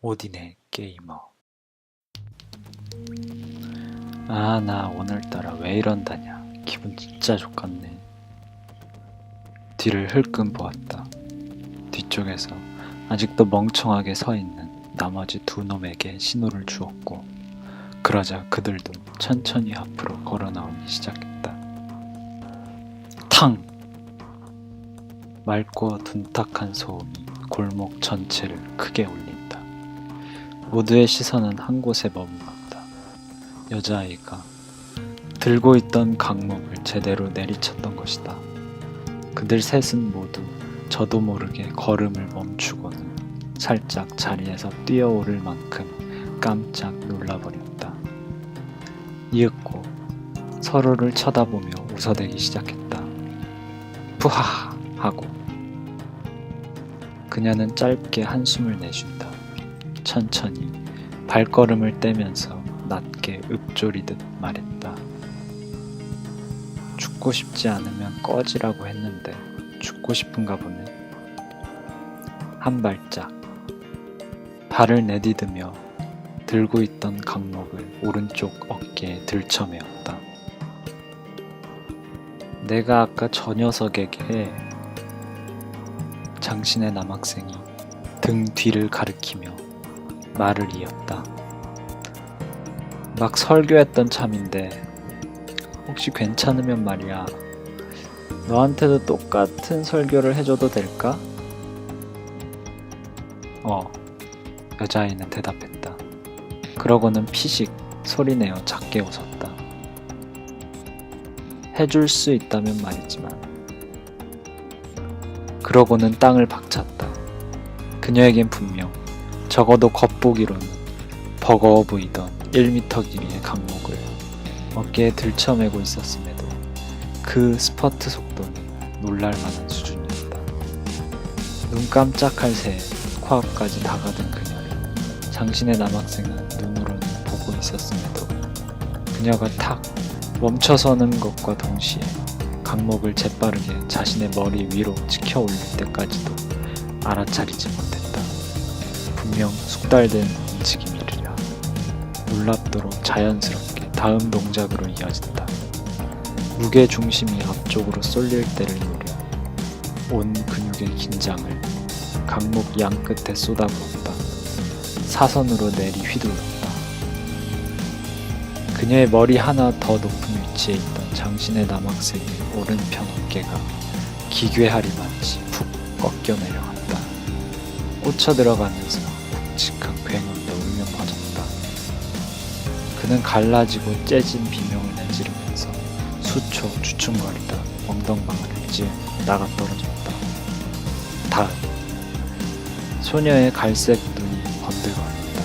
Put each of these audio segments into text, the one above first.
오딘의 게이머. 아, 나 오늘따라 왜 이런다냐. 기분 진짜 좋겠네. 뒤를 흘끔 보았다. 뒤쪽에서 아직도 멍청하게 서 있는 나머지 두 놈에게 신호를 주었고, 그러자 그들도 천천히 앞으로 걸어 나오기 시작했다. 탕! 맑고 둔탁한 소음이 골목 전체를 크게 울린다. 모두의 시선은 한 곳에 머물렀다. 여자아이가 들고 있던 강목을 제대로 내리쳤던 것이다. 그들 셋은 모두 저도 모르게 걸음을 멈추고는 살짝 자리에서 뛰어오를 만큼 깜짝 놀라버렸다. 이윽고 서로를 쳐다보며 웃어대기 시작했다. 푸하하 하고 그녀는 짧게 한숨을 내쉰다. 천천히 발걸음을 떼면서 낮게 읊조리듯 말했다. 죽고 싶지 않으면 꺼지라고 했는데 죽고 싶은가 보네. 한 발짝 발을 내디디며 들고 있던 강목을 오른쪽 어깨에 들쳐매었다. 내가 아까 저 녀석에게 장신의 남학생이 등 뒤를 가리키며 말을 이었다. 막 설교했던 참인데 혹시 괜찮으면 말이야, 너한테도 똑같은 설교를 해줘도 될까? 여자아이는 대답했다. 그러고는 피식 소리내어 작게 웃었다. 해줄 수 있다면 말이지만. 그러고는 땅을 박찼다. 그녀에겐 분명 적어도 겉보기로는 버거워 보이던 1m 길이의 강목을 어깨에 들쳐매고 있었음에도 그 스퍼트 속도는 놀랄만한 수준이었다. 눈 깜짝할 새에 코앞까지 다가든 그녀를 장신의 남학생은 눈으로는 보고 있었음에도 그녀가 탁 멈춰서는 것과 동시에 강목을 재빠르게 자신의 머리 위로 치켜 올릴 때까지도 알아차리지 못했다. 분명 숙달된 움직임이리라. 놀랍도록 자연스럽게 다음 동작으로 이어진다. 무게 중심이 앞쪽으로 쏠릴 때를 노려 온 근육의 긴장을 강목 양 끝에 쏟아부었다. 사선으로 내리 휘둘렀다. 그녀의 머리 하나 더 높은 위치에 있던 장신의 남학생의 오른편 어깨가 기괴하리마치 푹 꺾여 내려갔다. 꽂혀 들어가면서 굵직한 굉음도 울려 퍼졌다. 그는 갈라지고 째진 비명을 내지르면서 수초 주춤거리다 엉덩방아를 찌어 나가 떨어졌다. 다음 소녀의 갈색 눈이 번들거렸다.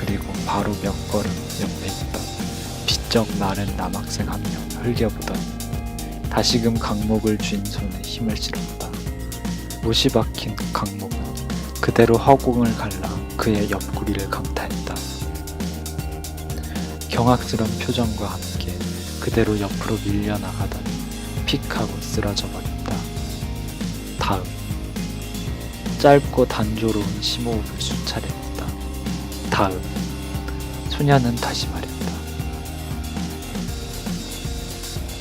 그리고 바로 몇 걸음 옆에 있던 비쩍 마른 남학생 한 명을 흘겨보더니 다시금 강목을 쥔 손에 힘을 실었다. 못이 박힌 강목은 그대로 허공을 갈라 그의 옆구리를 강타했다. 경악스런 표정과 함께 그대로 옆으로 밀려나가더니 픽하고 쓰러져 버렸다. 다음 짧고 단조로운 심호흡을 수차례 했다. 다음 소녀는 다시 말했다.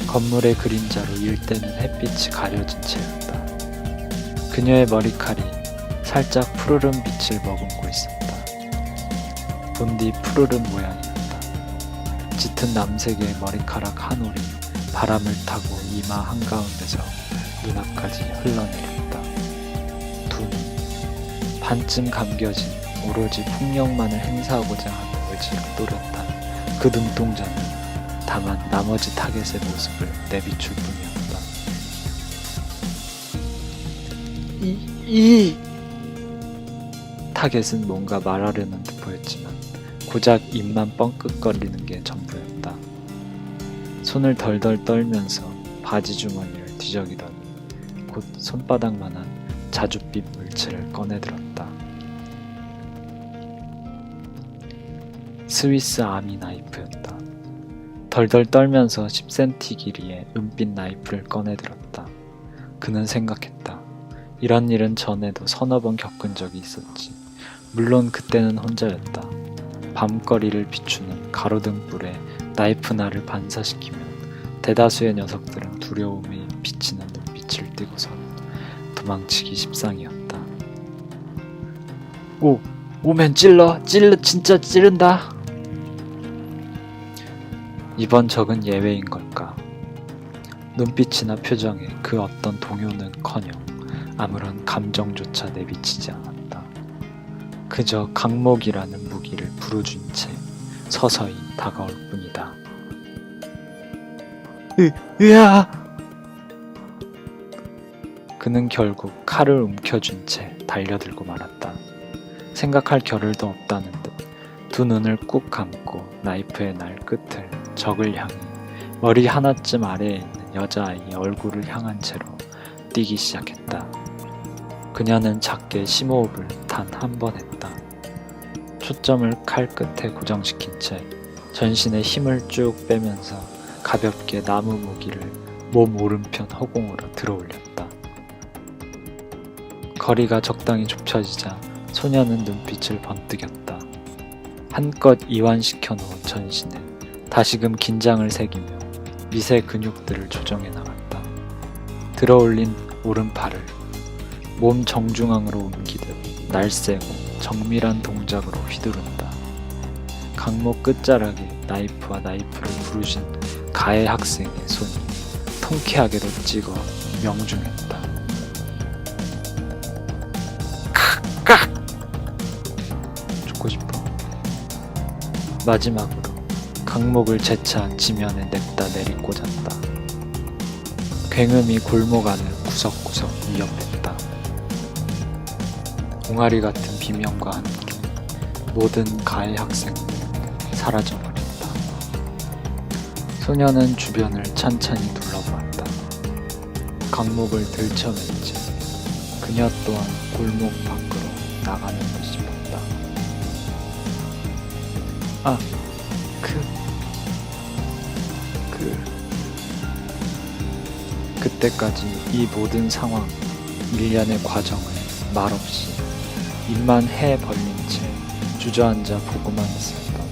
건물의 그림자로 일대는 햇빛이 가려진 채였다. 그녀의 머리칼이 살짝 푸르른 빛을 머금고 있었다. 본디 푸르른 모양이었다. 짙은 남색의 머리카락 한 올이 바람을 타고 이마 한가운데서 눈앞까지 흘러내렸다. 두 눈, 반쯤 감겨진 오로지 폭력만을 행사하고자 하는 의지로 또렷한 그 눈동자는 다만 나머지 타겟의 모습을 내비출 뿐이었다. 타겟은 뭔가 말하려는 듯 보였지만 고작 입만 뻥끗거리는 게 전부였다. 손을 덜덜 떨면서 바지 주머니를 뒤적이더니 곧 손바닥만한 자줏빛 물체를 꺼내들었다. 스위스 아미 나이프였다. 덜덜 떨면서 10cm 길이의 은빛 나이프를 꺼내들었다. 그는 생각했다. 이런 일은 전에도 서너 번 겪은 적이 있었지. 물론 그때는 혼자였다. 밤거리를 비추는 가로등불에 나이프날을 반사시키면 대다수의 녀석들은 두려움에 비치는 눈빛을 띠고선 도망치기 십상이었다. 오면 찔러 진짜 찌른다. 이번 적은 예외인 걸까? 눈빛이나 표정에 그 어떤 동요는커녕 아무런 감정조차 내비치지 않았다. 그저 강목이라는 무기를 부르준 채 서서히 다가올 뿐이다. 으아! 그는 결국 칼을 움켜쥔 채 달려들고 말았다. 생각할 겨를도 없다는 듯 두 눈을 꾹 감고 나이프의 날 끝을 적을 향해 머리 하나쯤 아래에 있는 여자아이의 얼굴을 향한 채로 뛰기 시작했다. 그녀는 작게 심호흡을 단 한 번 했다. 초점을 칼 끝에 고정시킨 채 전신에 힘을 쭉 빼면서 가볍게 나무 무기를 몸 오른편 허공으로 들어올렸다. 거리가 적당히 좁혀지자 소녀는 눈빛을 번뜩였다. 한껏 이완시켜 놓은 전신에 다시금 긴장을 새기며 미세 근육들을 조정해 나갔다. 들어올린 오른팔을 몸 정중앙으로 옮기듯 날쌔고 정밀한 동작으로 휘두른다. 강목 끝자락에 나이프와 나이프를 부르신 가해 학생의 손이 통쾌하게도 찍어 명중했다. 칵! 죽고 싶어. 마지막으로 강목을 재차 지면에 냅다 내리꽂았다. 굉음이 골목 안을 구석구석 위협했다. 옹알이 같은 비명과 함께 모든 가해 학생은 사라져버린다. 소녀는 주변을 찬찬히 둘러보았다. 강목을 들쳐낸 채 그녀 또한 골목 밖으로 나가는 듯 싶었다. 그때까지 이 모든 상황, 일련의 과정을 말없이 입만 해 벌린 채 주저앉아 보고만 있었던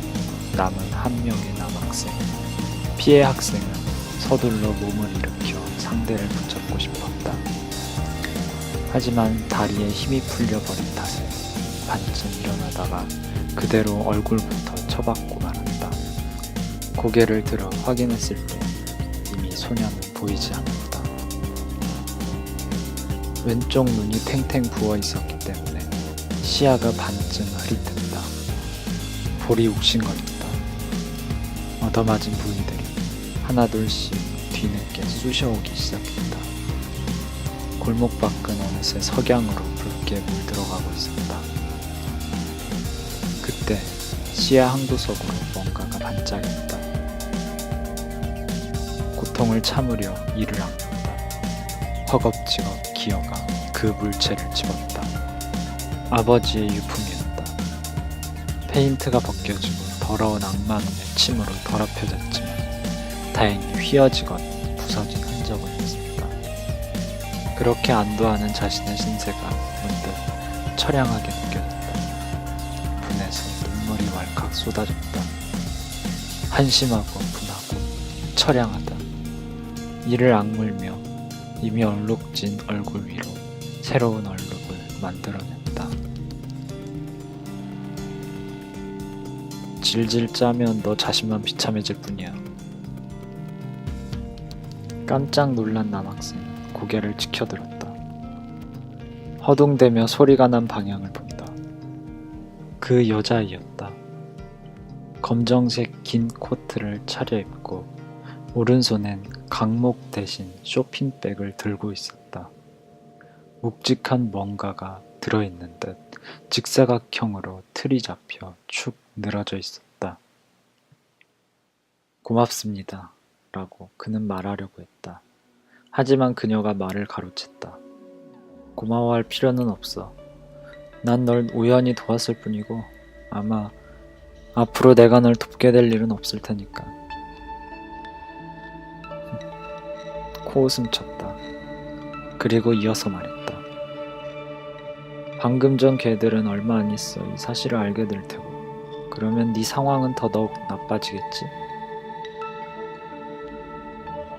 남은 한 명의 남학생. 피해 학생은 서둘러 몸을 일으켜 상대를 붙잡고 싶었다. 하지만 다리에 힘이 풀려버린 탓에 반쯤 일어나다가 그대로 얼굴부터 쳐박고 말았다. 고개를 들어 확인했을 때 이미 소녀는 보이지 않았다. 왼쪽 눈이 탱탱 부어 있었기 때문에 시야가 반쯤 흐릿했다. 볼이 욱신거렸다. 얻어맞은 부위들이 하나둘씩 뒤늦게 쑤셔오기 시작했다. 골목 밖은 어느새 석양으로 붉게 물들어가고 있었다. 그때 시야 한 구석으로 뭔가가 반짝였다. 고통을 참으려 이를 악는다. 허겁지겁 기어가 그 물체를 집었다. 아버지의 유품이었다. 페인트가 벗겨지고 더러운 악마 눈의 침으로 더럽혀졌지만 다행히 휘어지거나 부서진 흔적은 없었다. 그렇게 안도하는 자신의 신세가 문득 처량하게 느껴졌다. 분해서 눈물이 왈칵 쏟아졌다. 한심하고 분하고 처량하다. 이를 악물며 이미 얼룩진 얼굴 위로 새로운 얼룩을 만들어냈다. 질질 짜면 너 자신만 비참해질 뿐이야. 깜짝 놀란 남학생은 고개를 치켜들었다. 허둥대며 소리가 난 방향을 본다. 그 여자아이였다. 검정색 긴 코트를 차려입고 오른손엔 강목 대신 쇼핑백을 들고 있었다. 묵직한 뭔가가 들어있는 듯 직사각형으로 틀이 잡혀 축 늘어져 있었다. 고맙습니다. 라고 그는 말하려고 했다. 하지만 그녀가 말을 가로챘다. 고마워할 필요는 없어. 난 널 우연히 도왔을 뿐이고 아마 앞으로 내가 널 돕게 될 일은 없을 테니까. 코웃음 쳤다. 그리고 이어서 말했다. 방금 전 걔들은 얼마 안 있어 이 사실을 알게 될 테고 그러면 네 상황은 더더욱 나빠지겠지?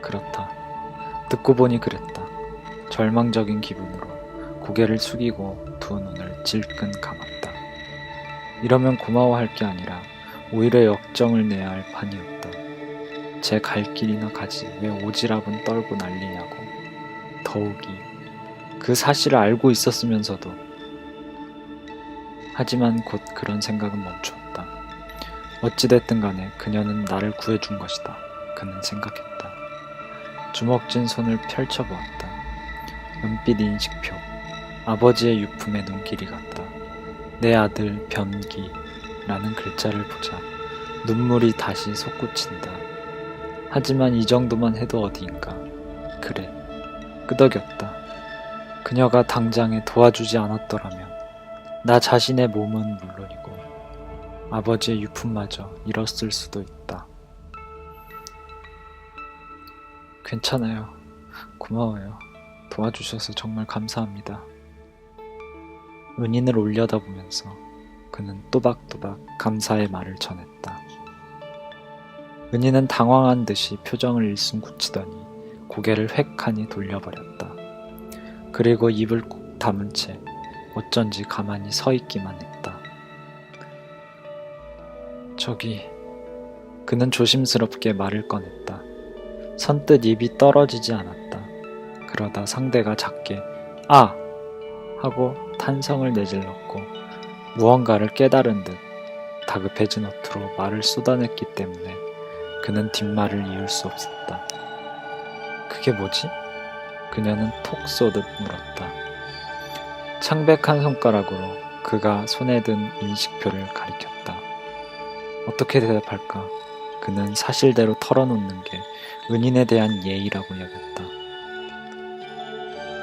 그렇다. 듣고 보니 그랬다. 절망적인 기분으로 고개를 숙이고 두 눈을 질끈 감았다. 이러면 고마워할 게 아니라 오히려 역정을 내야 할 판이었다. 제 갈 길이나 가지 왜 오지랖은 떨고 난리냐고. 더욱이 그 사실을 알고 있었으면서도. 하지만 곧 그런 생각은 멈추었다. 어찌됐든 간에 그녀는 나를 구해준 것이다. 그는 생각했다. 주먹진 손을 펼쳐보았다. 은빛 인식표. 아버지의 유품의 눈길이 같다. 내 아들 변기라는 글자를 보자 눈물이 다시 솟구친다. 하지만 이 정도만 해도 어디인가. 그래, 끄덕였다. 그녀가 당장에 도와주지 않았더라면 나 자신의 몸은 물론이고 아버지의 유품마저 잃었을 수도 있다. 괜찮아요. 고마워요. 도와주셔서 정말 감사합니다. 은인을 올려다보면서 그는 또박또박 감사의 말을 전했다. 은인은 당황한 듯이 표정을 일순굳히더니 고개를 획하니 돌려버렸다. 그리고 입을 꾹 다문 채 어쩐지 가만히 서 있기만 했다. 저기, 그는 조심스럽게 말을 꺼냈다. 선뜻 입이 떨어지지 않았다. 그러다 상대가 작게 아! 하고 탄성을 내질렀고 무언가를 깨달은 듯 다급해진 어투로 말을 쏟아냈기 때문에 그는 뒷말을 이을 수 없었다. 그게 뭐지? 그녀는 톡 쏘듯 물었다. 창백한 손가락으로 그가 손에 든 인식표를 가리켰다. 어떻게 대답할까? 그는 사실대로 털어놓는 게 은인에 대한 예의라고 여겼다.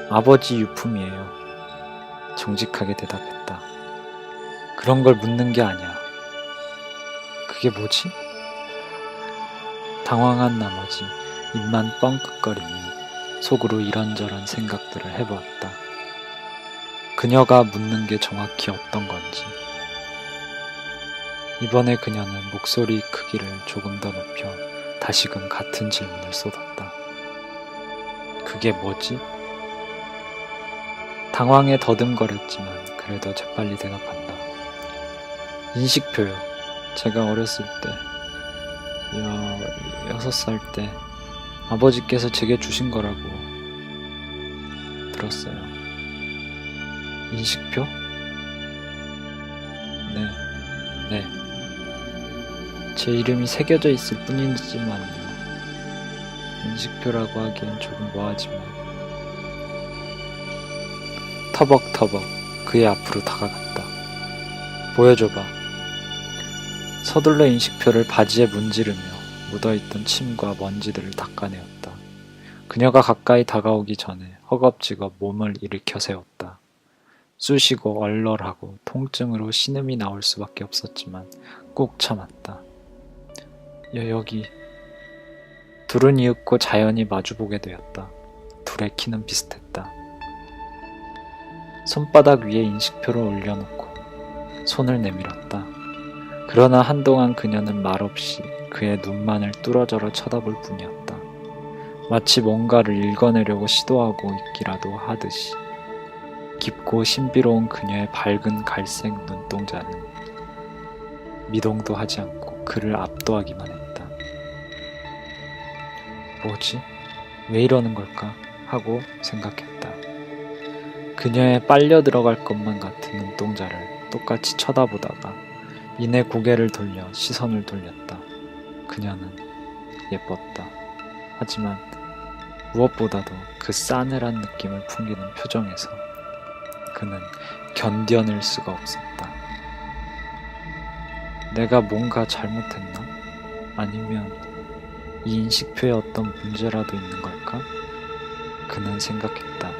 아버지 유품이에요. 정직하게 대답했다. 그런 걸 묻는 게 아니야. 그게 뭐지? 당황한 나머지 입만 뻥끗거리니 속으로 이런저런 생각들을 해보았다. 그녀가 묻는 게 정확히 어떤 건지. 이번에 그녀는 목소리 크기를 조금 더 높여 다시금 같은 질문을 쏟았다. 그게 뭐지? 당황에 더듬거렸지만 그래도 재빨리 대답한다. 인식표요. 제가 어렸을 때, 6살 때 아버지께서 제게 주신 거라고 들었어요. 인식표? 네. 제 이름이 새겨져 있을 뿐이지만요. 인식표라고 하기엔 조금 뭐하지만. 터벅터벅 그의 앞으로 다가갔다. 보여줘봐. 서둘러 인식표를 바지에 문지르며 묻어있던 침과 먼지들을 닦아내었다. 그녀가 가까이 다가오기 전에 허겁지겁 몸을 일으켜 세웠다. 쑤시고 얼얼하고 통증으로 신음이 나올 수밖에 없었지만 꾹 참았다. 여기. 둘은 이윽고 자연히 마주보게 되었다. 둘의 키는 비슷했다. 손바닥 위에 인식표를 올려놓고 손을 내밀었다. 그러나 한동안 그녀는 말없이 그의 눈만을 뚫어져라 쳐다볼 뿐이었다. 마치 뭔가를 읽어내려고 시도하고 있기라도 하듯이. 깊고 신비로운 그녀의 밝은 갈색 눈동자는 미동도 하지 않고 그를 압도하기만 했다. 뭐지? 왜 이러는 걸까? 하고 생각했다. 그녀의 빨려 들어갈 것만 같은 눈동자를 똑같이 쳐다보다가 이내 고개를 돌려 시선을 돌렸다. 그녀는 예뻤다. 하지만 무엇보다도 그 싸늘한 느낌을 풍기는 표정에서 그는 견뎌낼 수가 없었다. 내가 뭔가 잘못했나? 아니면 이 인식표에 어떤 문제라도 있는 걸까? 그는 생각했다.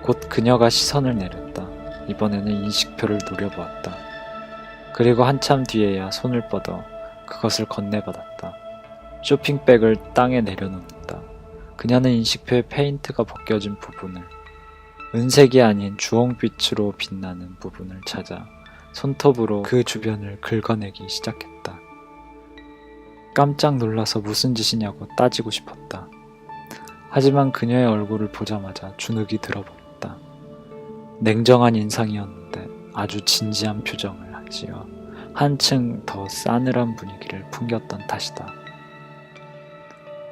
곧 그녀가 시선을 내렸다. 이번에는 인식표를 노려보았다. 그리고 한참 뒤에야 손을 뻗어 그것을 건네받았다. 쇼핑백을 땅에 내려놓는다. 그녀는 인식표의 페인트가 벗겨진 부분을 은색이 아닌 주홍빛으로 빛나는 부분을 찾아 손톱으로 그 주변을 긁어내기 시작했다. 깜짝 놀라서 무슨 짓이냐고 따지고 싶었다. 하지만 그녀의 얼굴을 보자마자 주눅이 들어버렸다. 냉정한 인상이었는데 아주 진지한 표정을 지어 한층 더 싸늘한 분위기를 풍겼던 탓이다.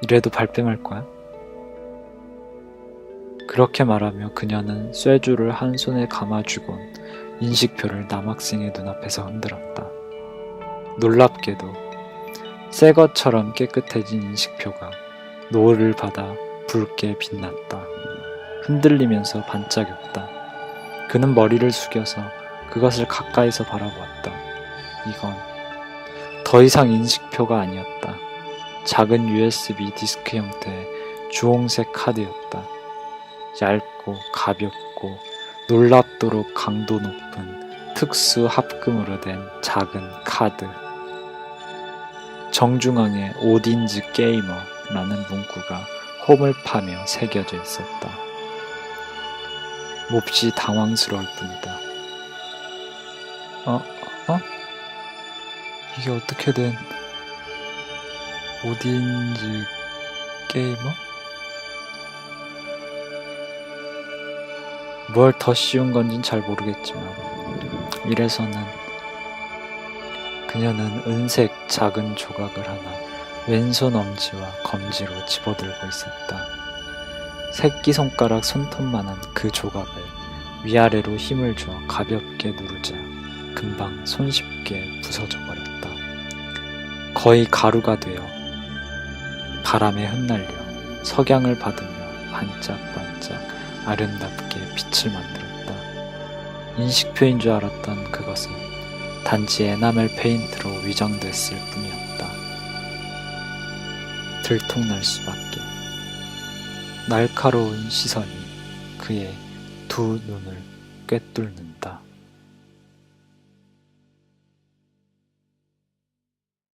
이래도 발뺌할 거야? 그렇게 말하며 그녀는 쇠줄을 한 손에 감아쥐곤 인식표를 남학생의 눈앞에서 흔들었다. 놀랍게도 새 것처럼 깨끗해진 인식표가 노을을 받아 붉게 빛났다. 흔들리면서 반짝였다. 그는 머리를 숙여서 그것을 가까이서 바라보았다. 이건 더 이상 인식표가 아니었다. 작은 USB 디스크 형태의 주홍색 카드였다. 얇고 가볍고 놀랍도록 강도 높은 특수 합금으로 된 작은 카드. 정중앙에 오딘즈 게이머라는 문구가 홈을 파며 새겨져 있었다. 몹시 당황스러울 뿐이다. 이게 어떻게 된 오딘즈 게이머? 뭘 더 쉬운 건진 잘 모르겠지만 이래서는 그녀는 은색 작은 조각을 하나 왼손 엄지와 검지로 집어들고 있었다. 새끼손가락 손톱만한 그 조각을 위아래로 힘을 줘 가볍게 누르자 금방 손쉽게 부서져 버렸다. 거의 가루가 되어 바람에 흩날려 석양을 받으며 반짝반짝 아름답게 빛을 만들었다. 인식표인 줄 알았던 그것은 단지 에나멜 페인트로 위장됐을 뿐이었다. 들통날 수밖에. 날카로운 시선이 그의 두 눈을 꿰뚫는다.